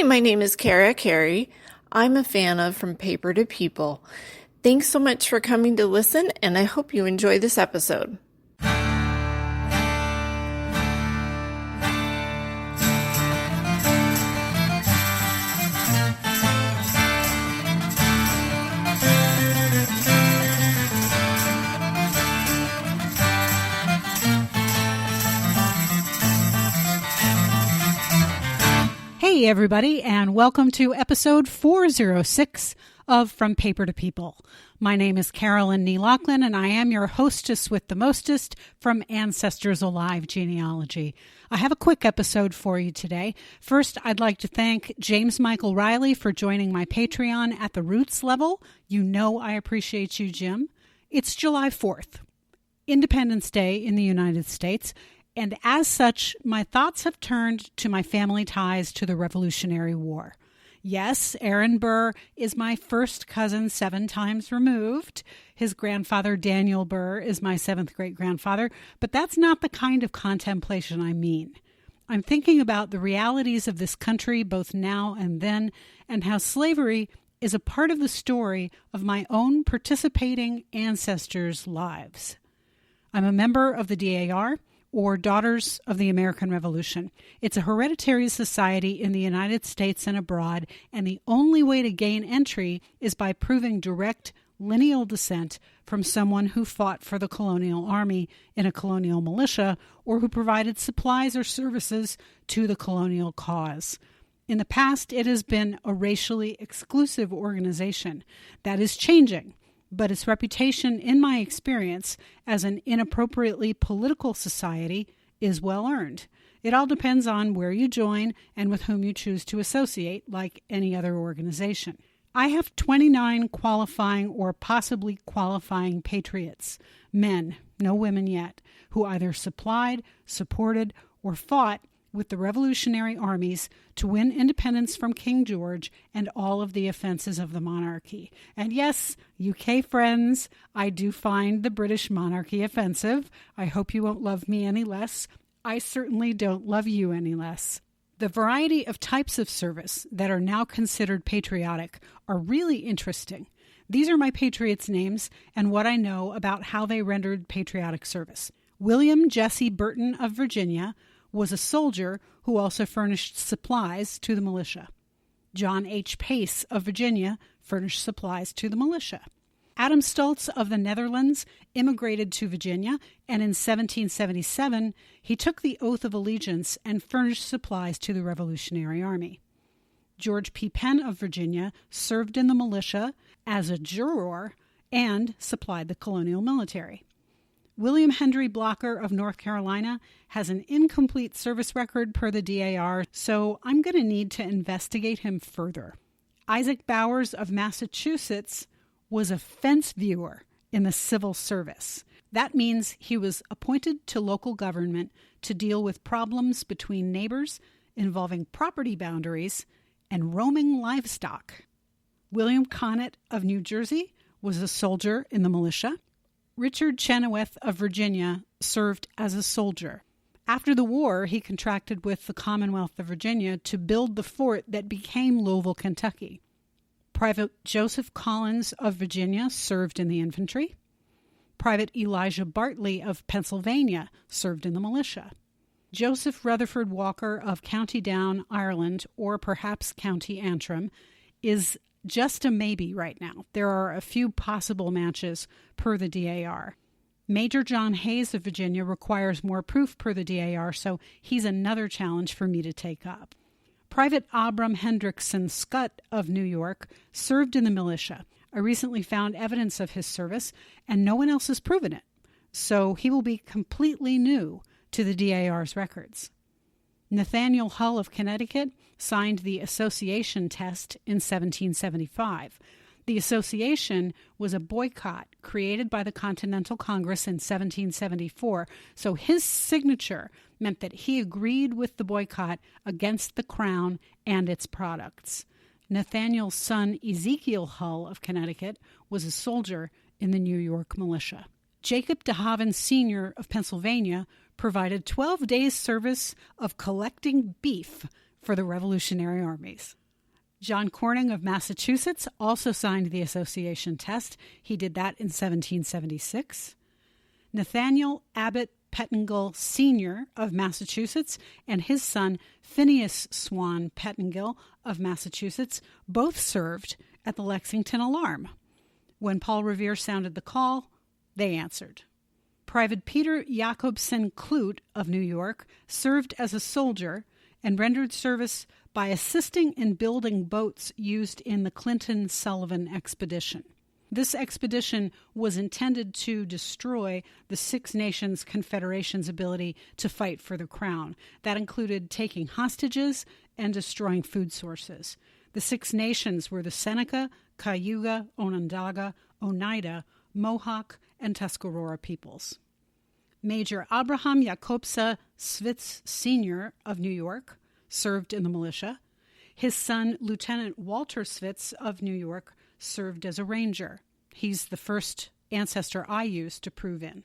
Hi, my name is Kara Carey. I'm a fan of From Paper to People. Thanks so much for coming to listen, and I hope you enjoy this episode. Hey, everybody, and welcome to episode 406 of From Paper to People. My name is Carolyn Nee Laughlin, and I am your hostess with the mostest from Ancestors Alive Genealogy. I have a quick episode for you today. First, I'd like to thank James Michael Riley for joining my Patreon at the Roots level. You know I appreciate you, Jim. It's July 4th, Independence Day in the United States. And as such, my thoughts have turned to my family ties to the Revolutionary War. Yes, Aaron Burr is my first cousin 7 times removed. His grandfather, Daniel Burr, is my 7th great-grandfather, but that's not the kind of contemplation I mean. I'm thinking about the realities of this country both now and then, and how slavery is a part of the story of my own participating ancestors' lives. I'm a member of the DAR, or Daughters of the American Revolution. It's a hereditary society in the United States and abroad, and the only way to gain entry is by proving direct lineal descent from someone who fought for the colonial army in a colonial militia or who provided supplies or services to the colonial cause. In the past, it has been a racially exclusive organization. That is changing. But its reputation, in my experience, as an inappropriately political society is well earned. It all depends on where you join and with whom you choose to associate, like any other organization. I have 29 qualifying or possibly qualifying patriots, men, no women yet, who either supplied, supported, or fought with the revolutionary armies to win independence from King George and all of the offenses of the monarchy. And yes, UK friends, I do find the British monarchy offensive. I hope you won't love me any less. I certainly don't love you any less. The variety of types of service that are now considered patriotic are really interesting. These are my patriots' names and what I know about how they rendered patriotic service. William Jesse Burton of Virginia was a soldier who also furnished supplies to the militia. John H. Pace of Virginia furnished supplies to the militia. Adam Stultz of the Netherlands immigrated to Virginia, and in 1777 he took the oath of allegiance and furnished supplies to the Revolutionary Army. George P. Penn of Virginia served in the militia as a juror and supplied the colonial military. William Henry Blocker of North Carolina has an incomplete service record per the DAR, so I'm going to need to investigate him further. Isaac Bowers of Massachusetts was a fence viewer in the civil service. That means he was appointed to local government to deal with problems between neighbors involving property boundaries and roaming livestock. William Connett of New Jersey was a soldier in the militia. Richard Chenoweth of Virginia served as a soldier. After the war, he contracted with the Commonwealth of Virginia to build the fort that became Louisville, Kentucky. Private Joseph Collins of Virginia served in the infantry. Private Elijah Bartley of Pennsylvania served in the militia. Joseph Rutherford Walker of County Down, Ireland, or perhaps County Antrim, is just a maybe right now. There are a few possible matches per the DAR. Major John Hayes of Virginia requires more proof per the DAR, so he's another challenge for me to take up. Private Abram Hendrickson Scott of New York served in the militia. I recently found evidence of his service, and no one else has proven it, so he will be completely new to the DAR's records. Nathaniel Hull of Connecticut signed the Association Test in 1775. The association was a boycott created by the Continental Congress in 1774, so his signature meant that he agreed with the boycott against the Crown and its products. Nathaniel's son, Ezekiel Hull of Connecticut, was a soldier in the New York militia. Jacob DeHaven Sr. of Pennsylvania provided 12 days' service of collecting beef for the Revolutionary Armies. John Corning of Massachusetts also signed the association test. He did that in 1776. Nathaniel Abbott Pettingill Sr. of Massachusetts and his son Phineas Swan Pettingill of Massachusetts both served at the Lexington Alarm. When Paul Revere sounded the call, they answered. Private Peter Jacobsen Clute of New York served as a soldier and rendered service by assisting in building boats used in the Clinton-Sullivan expedition. This expedition was intended to destroy the Six Nations Confederation's ability to fight for the crown. That included taking hostages and destroying food sources. The Six Nations were the Seneca, Cayuga, Onondaga, Oneida, Mohawk, and Tuscarora peoples. Major Abraham Jacobsa Svitz Sr. of New York served in the militia. His son, Lieutenant Walter Svitz of New York, served as a ranger. He's the first ancestor I used to prove in.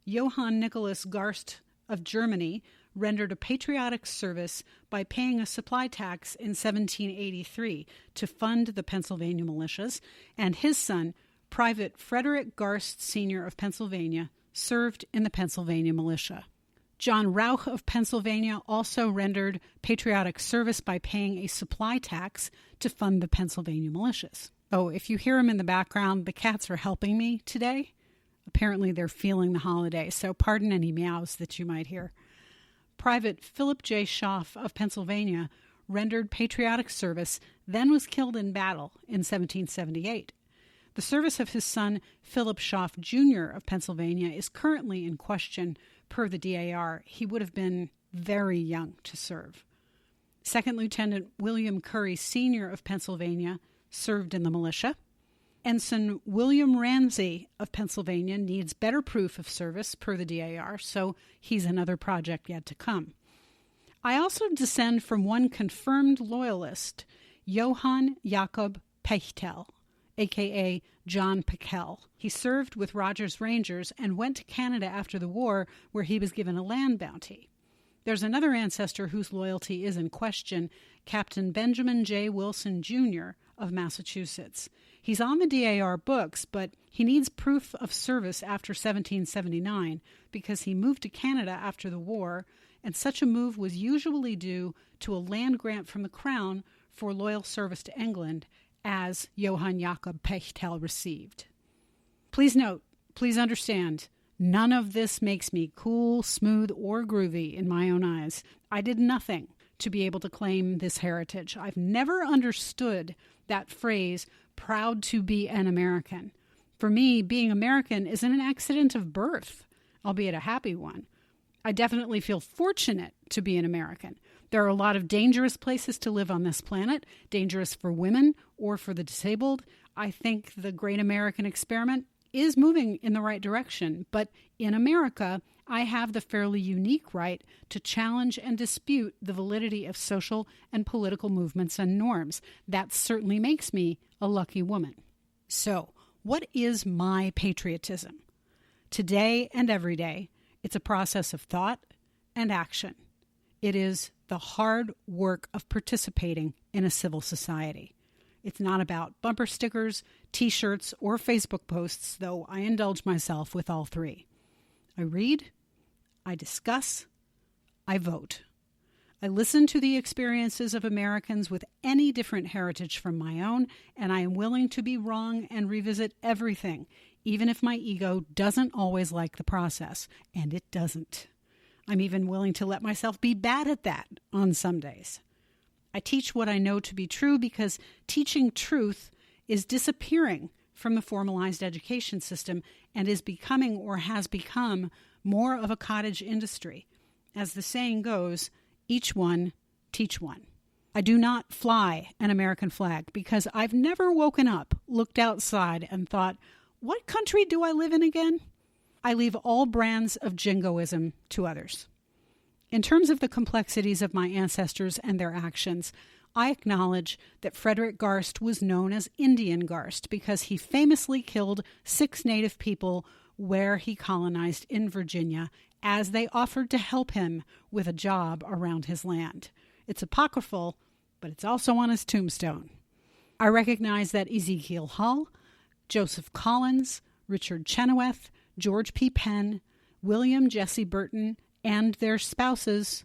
Johann Nicholas Garst of Germany rendered a patriotic service by paying a supply tax in 1783 to fund the Pennsylvania militias, and his son, Private Frederick Garst Sr. of Pennsylvania, served in the Pennsylvania militia. John Rauch of Pennsylvania also rendered patriotic service by paying a supply tax to fund the Pennsylvania militias. Oh, if you hear them in the background, the cats are helping me today. Apparently they're feeling the holiday, so pardon any meows that you might hear. Private Philip J. Schaff of Pennsylvania rendered patriotic service, then was killed in battle in 1778. The service of his son, Philip Schaff Jr. of Pennsylvania, is currently in question per the DAR. He would have been very young to serve. Second Lieutenant William Curry Sr. of Pennsylvania served in the militia. Ensign William Ramsey of Pennsylvania needs better proof of service per the DAR, so he's another project yet to come. I also descend from one confirmed loyalist, Johann Jakob Pechtel, a.k.a. John Pickel. He served with Rogers Rangers and went to Canada after the war, where he was given a land bounty. There's another ancestor whose loyalty is in question, Captain Benjamin J. Wilson, Jr. of Massachusetts. He's on the DAR books, but he needs proof of service after 1779 because he moved to Canada after the war, and such a move was usually due to a land grant from the Crown for loyal service to England, as Johann Jakob Pechtel received. Please note, please understand, none of this makes me cool, smooth, or groovy in my own eyes. I did nothing to be able to claim this heritage. I've never understood that phrase, proud to be an American. For me, being American isn't an accident of birth, albeit a happy one. I definitely feel fortunate to be an American. There are a lot of dangerous places to live on this planet, dangerous for women or for the disabled. I think the great American experiment is moving in the right direction, but in America, I have the fairly unique right to challenge and dispute the validity of social and political movements and norms. That certainly makes me a lucky woman. So, what is my patriotism? Today and every day, it's a process of thought and action. It is the hard work of participating in a civil society. It's not about bumper stickers, T-shirts, or Facebook posts, though I indulge myself with all three. I read, I discuss, I vote. I listen to the experiences of Americans with any different heritage from my own, and I am willing to be wrong and revisit everything, even if my ego doesn't always like the process, and it doesn't. I'm even willing to let myself be bad at that on some days. I teach what I know to be true because teaching truth is disappearing from the formalized education system and is becoming or has become more of a cottage industry. As the saying goes, each one, teach one. I do not fly an American flag because I've never woken up, looked outside, and thought, what country do I live in again? I leave all brands of jingoism to others. In terms of the complexities of my ancestors and their actions, I acknowledge that Frederick Garst was known as Indian Garst because he famously killed 6 native people where he colonized in Virginia as they offered to help him with a job around his land. It's apocryphal, but it's also on his tombstone. I recognize that Ezekiel Hull, Joseph Collins, Richard Chenoweth, George P. Penn, William Jesse Burton, and their spouses,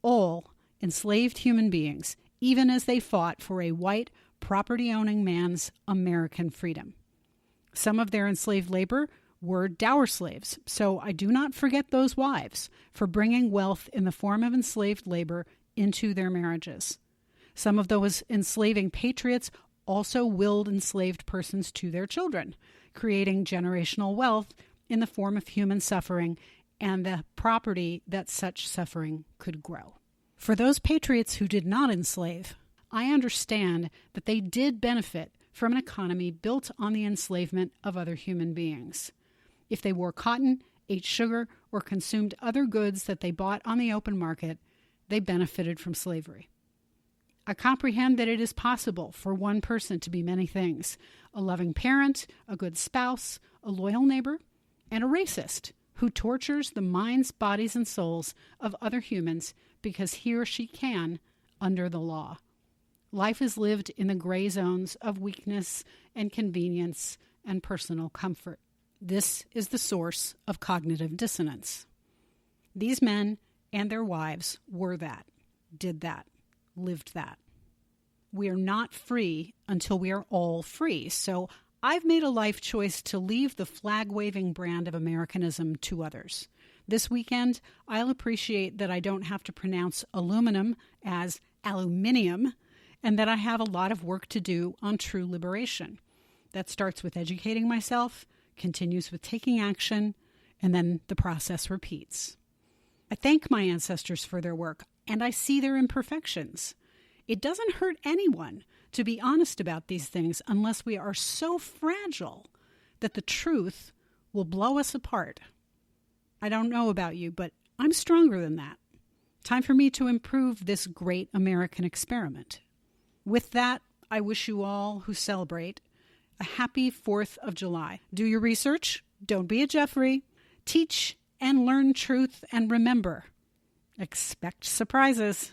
all enslaved human beings, even as they fought for a white, property-owning man's American freedom. Some of their enslaved labor were dower slaves, so I do not forget those wives for bringing wealth in the form of enslaved labor into their marriages. Some of those enslaving patriots also willed enslaved persons to their children, creating generational wealth in the form of human suffering and the property that such suffering could grow. For those patriots who did not enslave, I understand that they did benefit from an economy built on the enslavement of other human beings. If they wore cotton, ate sugar, or consumed other goods that they bought on the open market, they benefited from slavery. I comprehend that it is possible for one person to be many things: a loving parent, a good spouse, a loyal neighbor, and a racist who tortures the minds, bodies, and souls of other humans because he or she can under the law. Life is lived in the gray zones of weakness and convenience and personal comfort. This is the source of cognitive dissonance. These men and their wives were that, did that, lived that. We are not free until we are all free. So I've made a life choice to leave the flag-waving brand of Americanism to others. This weekend, I'll appreciate that I don't have to pronounce aluminum as aluminium, and that I have a lot of work to do on true liberation. That starts with educating myself, continues with taking action, and then the process repeats. I thank my ancestors for their work, and I see their imperfections. It doesn't hurt anyone to be honest about these things unless we are so fragile that the truth will blow us apart. I don't know about you, but I'm stronger than that. Time for me to improve this great American experiment. With that, I wish you all who celebrate a happy 4th of July. Do your research. Don't be a Jeffrey. Teach and learn truth, and remember, expect surprises.